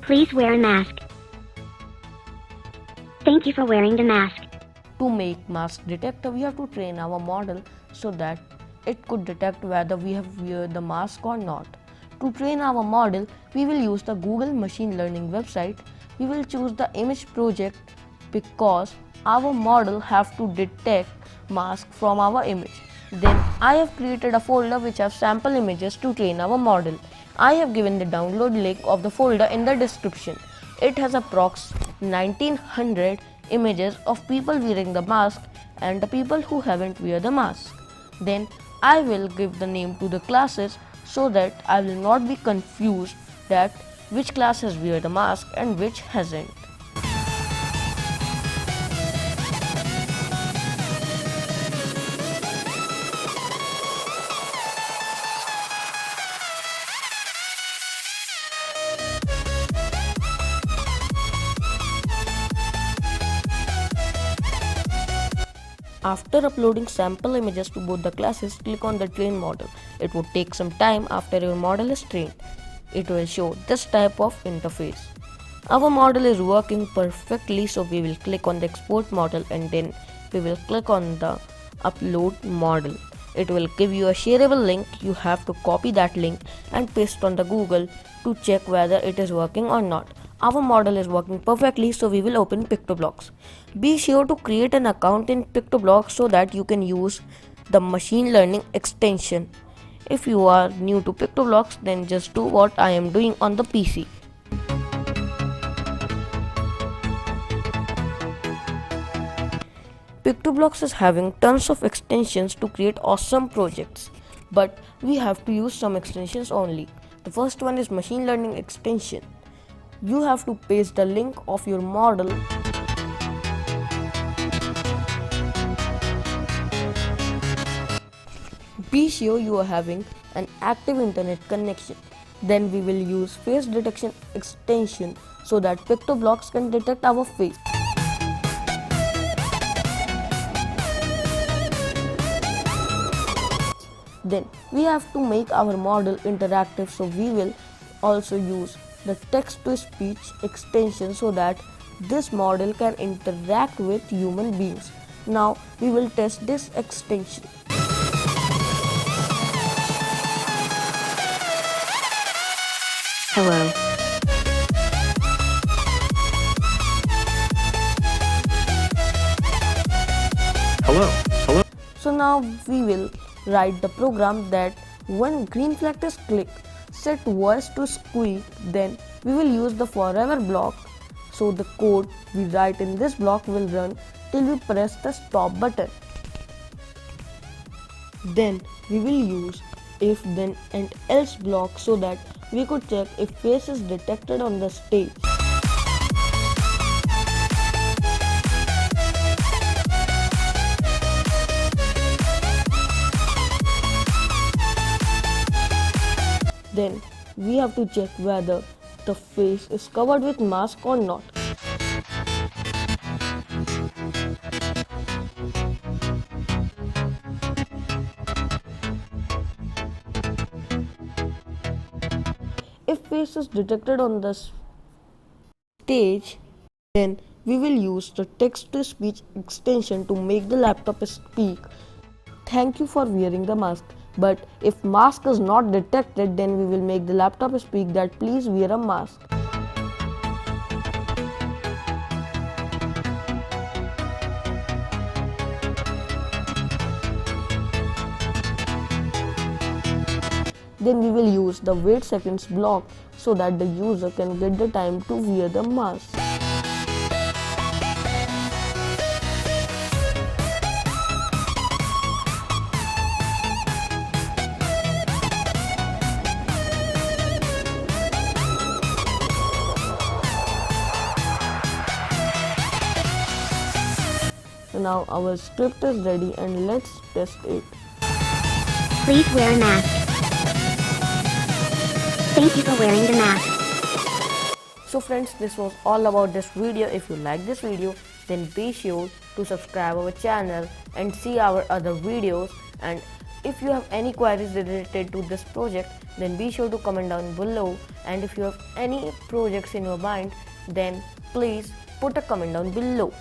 Please wear a mask. Thank you for wearing the mask. To make mask detector, we have to train our model so that it could detect whether we have wear the mask or not. To train our model, we will use the Google machine learning website. We will choose the image project because our model have to detect mask from our image. Then I have created a folder which have sample images to train our model. I have given the download link of the folder in the description. It has approx 1900 images of people wearing the mask and the people who haven't wear the mask. Then I will give the name to the classes so that I will not be confused that which class has wear the mask and which hasn't. After uploading sample images to both the classes, click on the train model. It would take some time after your model is trained. It will show this type of interface. Our model is working perfectly, so we will click on the export model and then we will click on the upload model. It will give you a shareable link. You have to copy that link and paste on the Google to check whether it is working or not. Our model is working perfectly, so we will open Pictoblox. Be sure to create an account in Pictoblox so that you can use the machine learning extension. If you are new to Pictoblox, then just do what I am doing on the PC. Pictoblox is having tons of extensions to create awesome projects, but we have to use some extensions only. The first one is machine learning extension. You have to paste the link of your model Be sure you are having an active internet connection. Then we will use face detection extension so that Pictoblox can detect our face. Then we have to make our model interactive, so we will also use the text to speech extension so that this model can interact with human beings. Now we will test this extension. Hello. Hello. So now we will write the program that when green flag is clicked, set voice to squeak, then we will use the forever block. So the code we write in this block will run till we press the stop button. Then we will use if then and else block so that we could check if face is detected on the stage. Then we have to check whether the face is covered with mask or not. If face is detected on the stage, then we will use the text to speech extension to make the laptop speak. Thank you for wearing the mask. But if mask is not detected, then we will make the laptop speak that please wear a mask. Then we will use the wait seconds block so that the user can get the time to wear the mask. So now our script is ready and let's test it. Please wear a mask. Thank you for wearing the mask. So friends, this was all about this video. If you like this video, then be sure to subscribe our channel and see our other videos, and if you have any queries related to this project, then be sure to comment down below, and if you have any projects in your mind, then please put a comment down below.